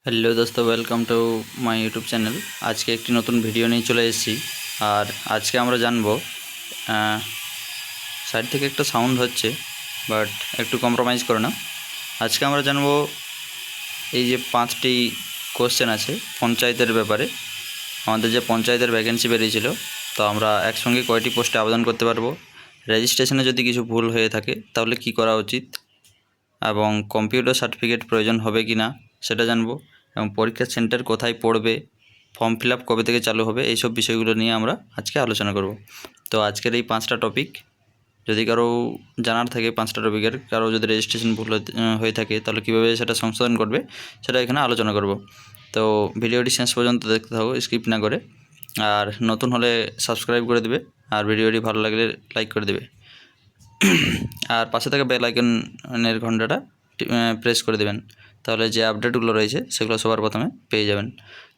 Hello দোস্ত, welcome to my YouTube channel. আজকে একটি নতুন ভিডিও নিয়ে চলে এসেছি। আর আজকে আমরা জানবো, সাইড থেকে একটা সাউন্ড হচ্ছে, বাট একটু কম্প্রোমাইজ করে না। আজকে আমরা জানবো এই যে 5টি কোশ্চেন আছে পঞ্চায়েতের ব্যাপারে। আমাদের যে পঞ্চায়েতের ভ্যাকেন্সি বেরিয়েছিল, তো আমরা একসঙ্গে কয়টি পোস্টে আবেদন করতে পারবো, রেজিস্ট্রেশনে যদি কিছু ভুল হয়ে থাকে তাহলে কি করা উচিত, এবং কম্পিউটার সার্টিফিকেট প্রয়োজন হবে কি না সেটা জানবো, এবং পরীক্ষার সেন্টার কোথায় পড়বে, ফর্ম ফিল আপ কবে থেকে চালু হবে, এইসব বিষয়গুলো নিয়ে আমরা আজকে আলোচনা করব। তো আজকের এই 5টা টপিক, যদি কারো জানার থাকে 5টা টপিকের, কারো যদি রেজিস্ট্রেশন ভুল হয়ে থাকে তাহলে কীভাবে সেটা সংশোধন করবে সেটা এখানে আলোচনা করব। তো ভিডিওটি শেষ পর্যন্ত দেখতে থাকো, স্কিপ না করে। আর নতুন হলে সাবস্ক্রাইব করে দেবে, আর ভিডিওটি ভালো লাগলে লাইক করে দেবে, আর পাশে থাকা বেল আইকনের ঘন্টাটা প্রেস করে দেবেন, তাহলে যে আপডেটগুলো রয়েছে সেগুলো সবার প্রথমে পেয়ে যাবেন।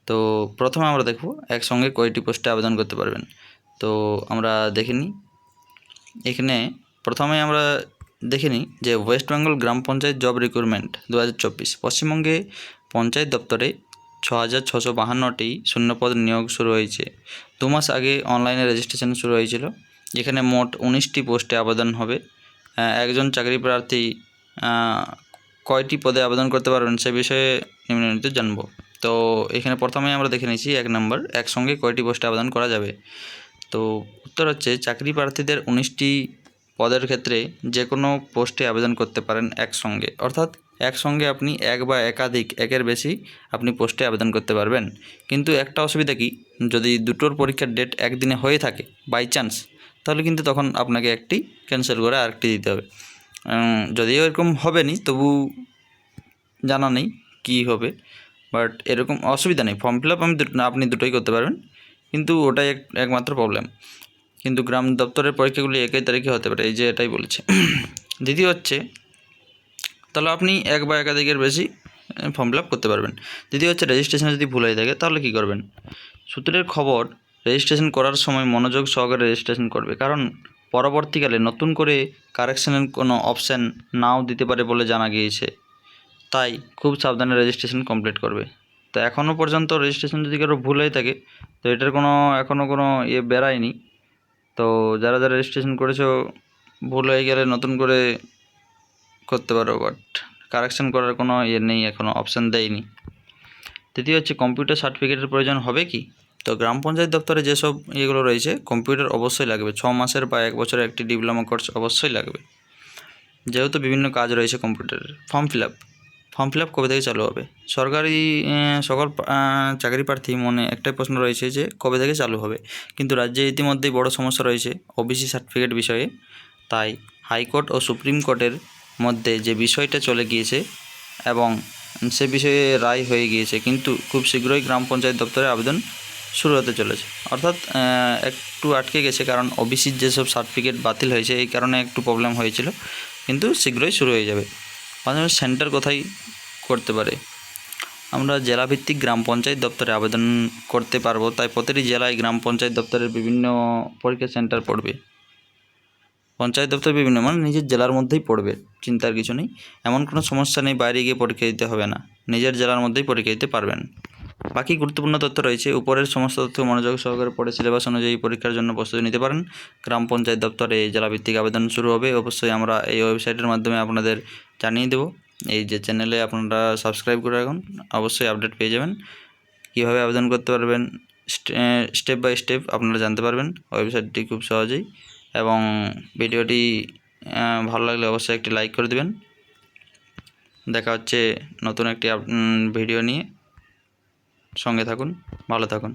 তো প্রথমে আমরা দেখব একসঙ্গে কয়টি পোস্টে আবেদন করতে পারবেন। তো আমরা দেখে নিই। এখানে প্রথমে আমরা দেখে নিই যে ওয়েস্ট বেঙ্গল গ্রাম পঞ্চায়েত জব রিক্রুটমেন্ট 2024 পশ্চিমবঙ্গে পঞ্চায়েত দপ্তরে 6,652টি শূন্যপদ নিয়োগ শুরু হয়েছে। 2 মাস আগে অনলাইনে রেজিস্ট্রেশন শুরু হয়েছিল। এখানে মোট 19টি পোস্টে আবেদন হবে। একজন চাকরি প্রার্থী কয়টি পদে আবেদন করতে পারবেন সে বিষয়ে নিম্নলিখিত জানব। তো এখানে প্রথমেই আমরা দেখে নিয়েছি 1 নম্বর, একসঙ্গে কয়টি পোস্টে আবেদন করা যাবে। তো উত্তর হচ্ছে, চাকরি প্রার্থীদের 19টি পদের ক্ষেত্রে যে কোনো পোস্টে আবেদন করতে পারেন একসঙ্গে, অর্থাৎ একসঙ্গে আপনি এক বা একাধিক, একের বেশি আপনি পোস্টে আবেদন করতে পারবেন। কিন্তু একটা অসুবিধা কি, যদি দুটোর পরীক্ষার ডেট একদিনে হয়ে থাকে বাই চান্স, তাহলে কিন্তু তখন আপনাকে একটি ক্যান্সেল করে আরেকটি দিতে হবে। যদিও এরকম হবে নি, তবু জানা নেই কী হবে, বাট এরকম অসুবিধা নেই। ফর্ম ফিল আপ আপনি দুটোই করতে পারবেন, কিন্তু ওটাই একমাত্র প্রবলেম। কিন্তু গ্রাম দপ্তরের পরীক্ষাগুলি একই তারিখে হতে পারে, এই যে এটাই বলেছে। দ্বিতীয় হচ্ছে, তাহলে আপনি এক বা একাধিকের বেশি ফর্ম ফিল আপ করতে পারবেন। দ্বিতীয় হচ্ছে, রেজিস্ট্রেশনে যদি ভুল হয়ে থাকে তাহলে কী করবেন। সূত্রের খবর, রেজিস্ট্রেশন করার সময় মনোযোগ সহকারে রেজিস্ট্রেশন করবে, কারণ পরবর্তীকালে নতুন করে কারেকশনের কোনো অপশান নাও দিতে পারে বলে জানা গিয়েছে। তাই খুব সাবধানে রেজিস্ট্রেশন কমপ্লিট করবে। তো এখনও পর্যন্ত রেজিস্ট্রেশন যদি কারো ভুল হয়ে থাকে, তো এটার এখনও কোনো বেরায়নি। তো যারা যারা রেজিস্ট্রেশন করেছো, ভুল হয়ে গেলে নতুন করে করতে পারো, বাট কারেকশন করার কোনো নেই, এখনও অপশান দেয়নি। তৃতীয় হচ্ছে, কম্পিউটার সার্টিফিকেটের প্রয়োজন হবে কি। তো গ্রাম পঞ্চায়েত দপ্তরে যেসব ইয়েগুলো রয়েছে, কম্পিউটার অবশ্যই লাগবে। 6 মাসের বা 1 বছরের একটি ডিপ্লোমা কোর্স অবশ্যই লাগবে, যেহেতু বিভিন্ন কাজ রয়েছে কম্পিউটারের। ফর্ম ফিল আপ কবে থেকে চালু হবে। সরকারি সকল চাকরি প্রার্থী মনে একটাই প্রশ্ন রয়েছে যে কবে থেকে চালু হবে, কিন্তু রাজ্যে ইতিমধ্যেই বড় সমস্যা রয়েছে ওবিসি সার্টিফিকেট বিষয়ে। তাই হাইকোর্ট ও সুপ্রিম কোর্টের মধ্যে যে বিষয়টা চলে গিয়েছে এবং সে বিষয়ে রায় হয়ে গিয়েছে, কিন্তু খুব শীঘ্রই গ্রাম পঞ্চায়েত দপ্তরে আবেদন শুরু হতে চলেছে। অর্থাৎ একটু আটকে গেছে, কারণ ওবিসির যেসব সার্টিফিকেট বাতিল হয়েছে এই কারণে একটু প্রবলেম হয়েছিল, কিন্তু শীঘ্রই শুরু হয়ে যাবে। পাশাপাশি সেন্টার কোথায় করতে পারে, আমরা জেলাভিত্তিক গ্রাম পঞ্চায়েত দপ্তরে আবেদন করতে পারবো। তাই প্রতিটি জেলায় গ্রাম পঞ্চায়েত দপ্তরের বিভিন্ন পরীক্ষা সেন্টার পড়বে। পঞ্চায়েত দপ্তর বিভিন্ন মানে নিজের জেলার মধ্যেই পড়বে, চিন্তার কিছু নেই। এমন কোনো সমস্যা নেই বাইরে গিয়ে পরীক্ষা দিতে হবে না, নিজের জেলার মধ্যেই পরীক্ষা দিতে পারবেন। বাকি গুরুত্বপূর্ণ তথ্য রয়েছে, উপরের সমস্ত তথ্য মনোযোগ সহকারে পড়ে সিলেবাস অনুযায়ী পরীক্ষার জন্য প্রস্তুতি নিতে পারেন। গ্রাম পঞ্চায়েত দপ্তরে জেলাভিত্তিক আবেদন শুরু হবে, অবশ্যই আমরা এই ওয়েবসাইটের মাধ্যমে আপনাদের জানিয়ে দেবো। এই যে চ্যানেলে আপনারা সাবস্ক্রাইব করে রাখুন, অবশ্যই আপডেট পেয়ে যাবেন। কীভাবে আবেদন করতে পারবেন স্টেপ বাই স্টেপ আপনারা জানতে পারবেন ওয়েবসাইটটি খুব সহজেই। এবং ভিডিওটি ভালো লাগলে অবশ্যই একটি লাইক করে দেবেন। দেখা হচ্ছে নতুন একটি ভিডিও নিয়ে, সঙ্গে থাকুন, ভালো থাকুন।